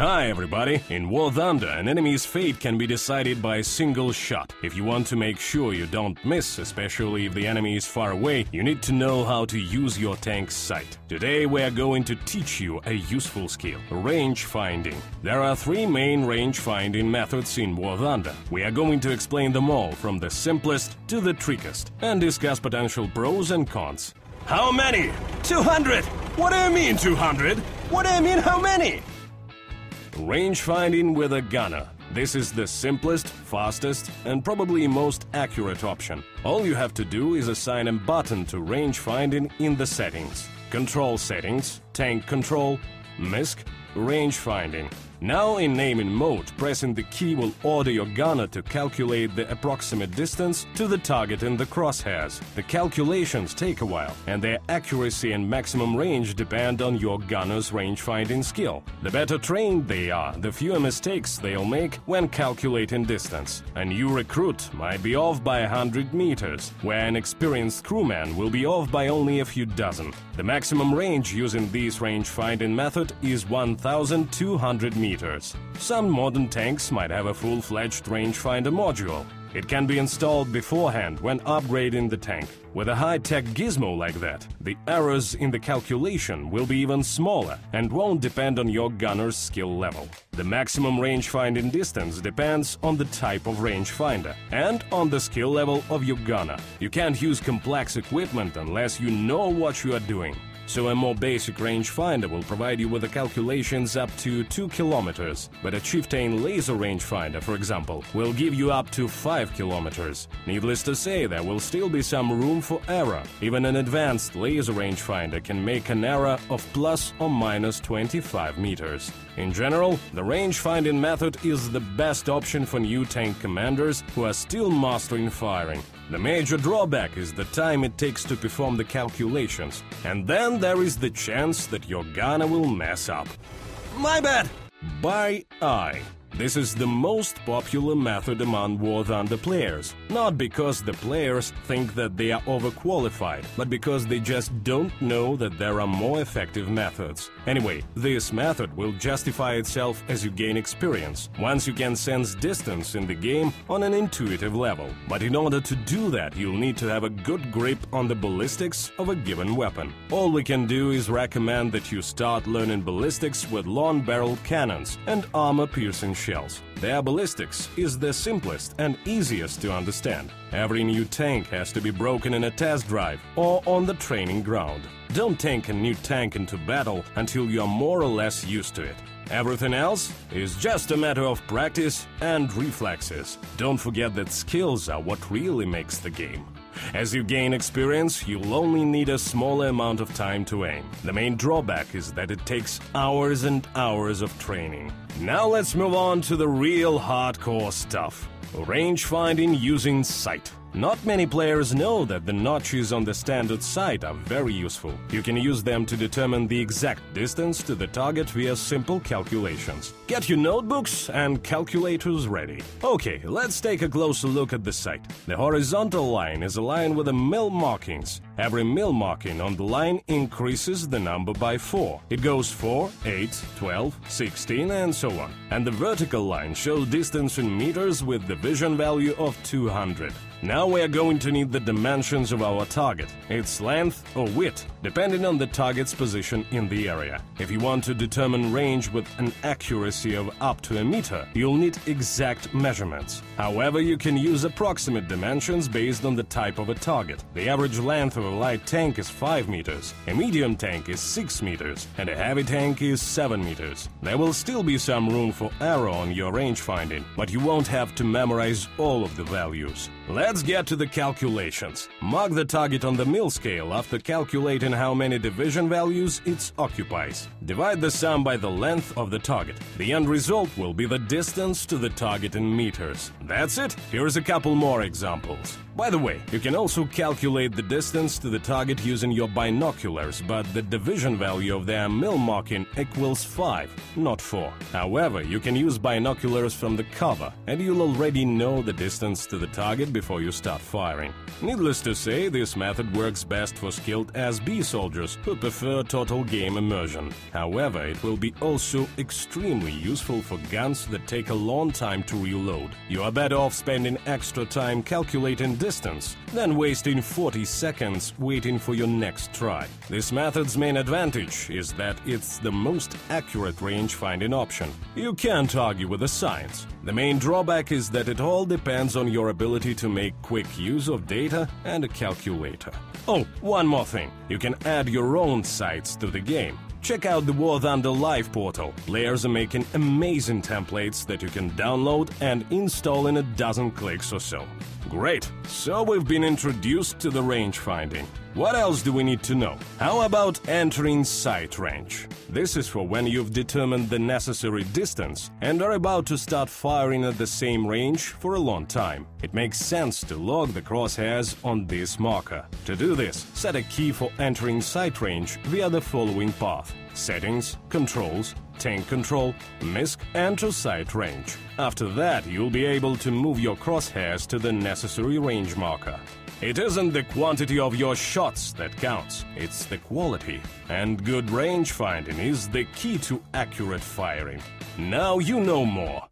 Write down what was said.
Hi everybody! In War Thunder, an enemy's fate can be decided by a single shot. If you want to make sure you don't miss, especially if the enemy is far away, you need to know how to use your tank's sight. Today we are going to teach you a useful skill, range finding. There are three main range finding methods in War Thunder. We are going to explain them all, from the simplest to the trickiest, and discuss potential pros and cons. How many? 200! What do you mean 200? What do you mean how many? Range finding with a gunner. This is the simplest, fastest, and probably most accurate option. All you have to do is assign a button to range finding in the settings. Control settings, tank control, MISC, range finding. Now in naming mode, pressing the key will order your gunner to calculate the approximate distance to the target in the crosshairs. The calculations take a while, and their accuracy and maximum range depend on your gunner's range-finding skill. The better trained they are, the fewer mistakes they'll make when calculating distance. A new recruit might be off by 100 meters, where an experienced crewman will be off by only a few dozen. The maximum range using this range-finding method is 1,200 meters. Some modern tanks might have a full-fledged rangefinder module. It can be installed beforehand when upgrading the tank. With a high-tech gizmo like that, the errors in the calculation will be even smaller and won't depend on your gunner's skill level. The maximum range-finding distance depends on the type of rangefinder and on the skill level of your gunner. You can't use complex equipment unless you know what you are doing. So a more basic rangefinder will provide you with the calculations up to 2 kilometers, but a chieftain laser rangefinder, for example, will give you up to 5 kilometers. Needless to say, there will still be some room for error. Even an advanced laser rangefinder can make an error of plus or minus 25 meters. In general, the range-finding method is the best option for new tank commanders who are still mastering firing. The major drawback is the time it takes to perform the calculations, and then there is the chance that your gunner will mess up. My bad! By eye. This is the most popular method among War Thunder players, not because the players think that they are overqualified, but because they just don't know that there are more effective methods. Anyway, this method will justify itself as you gain experience, once you can sense distance in the game on an intuitive level. But in order to do that, you'll need to have a good grip on the ballistics of a given weapon. All we can do is recommend that you start learning ballistics with long-barreled cannons and armor-piercing shells. Their ballistics is the simplest and easiest to understand. Every new tank has to be broken in a test drive or on the training ground. Don't take a new tank into battle until you are more or less used to it. Everything else is just a matter of practice and reflexes. Don't forget that skills are what really makes the game. As you gain experience, you'll only need a smaller amount of time to aim. The main drawback is that it takes hours and hours of training. Now let's move on to the real hardcore stuff. Range finding using sight. Not many players know that the notches on the standard sight are very useful. You can use them to determine the exact distance to the target via simple calculations. Get your notebooks and calculators ready. Okay, let's take a closer look at the sight. The horizontal line is aligned with the mil markings. Every mil marking on the line increases the number by 4. It goes 4, 8, 12, 16 and so on. And the vertical line shows distance in meters with the vision value of 200. Now we are going to need the dimensions of our target, its length or width, depending on the target's position in the area. If you want to determine range with an accuracy of up to a meter, you'll need exact measurements. However, you can use approximate dimensions based on the type of a target. The average length of a light tank is 5 meters, a medium tank is 6 meters, and a heavy tank is 7 meters. There will still be some room for error on your range finding, but you won't have to memorize all of the values. Let's get to the calculations. Mark the target on the mil scale after calculating how many division values it occupies. Divide the sum by the length of the target. The end result will be the distance to the target in meters. That's it. Here's a couple more examples. By the way, you can also calculate the distance to the target using your binoculars, but the division value of their mil marking equals 5, not 4. However, you can use binoculars from the cover, and you'll already know the distance to the target before you start firing. Needless to say, this method works best for skilled SB soldiers who prefer total game immersion. However, it will be also extremely useful for guns that take a long time to reload. You are better off spending extra time calculating distance than wasting 40 seconds waiting for your next try. This method's main advantage is that it's the most accurate range-finding option. You can't argue with the science. The main drawback is that it all depends on your ability to make quick use of data and a calculator. Oh, one more thing. You can add your own sights to the game. Check out the War Thunder Live portal. Players are making amazing templates that you can download and install in a dozen clicks or so. Great! So we've been introduced to the range finding. What else do we need to know? How about entering sight range? This is for when you've determined the necessary distance and are about to start firing at the same range for a long time. It makes sense to log the crosshairs on this marker. To do this, set a key for entering sight range via the following path: Settings, Controls, Tank Control, MISC, and to sight range. After that, you'll be able to move your crosshairs to the necessary range marker. It isn't the quantity of your shots that counts, it's the quality. And good range finding is the key to accurate firing. Now you know more.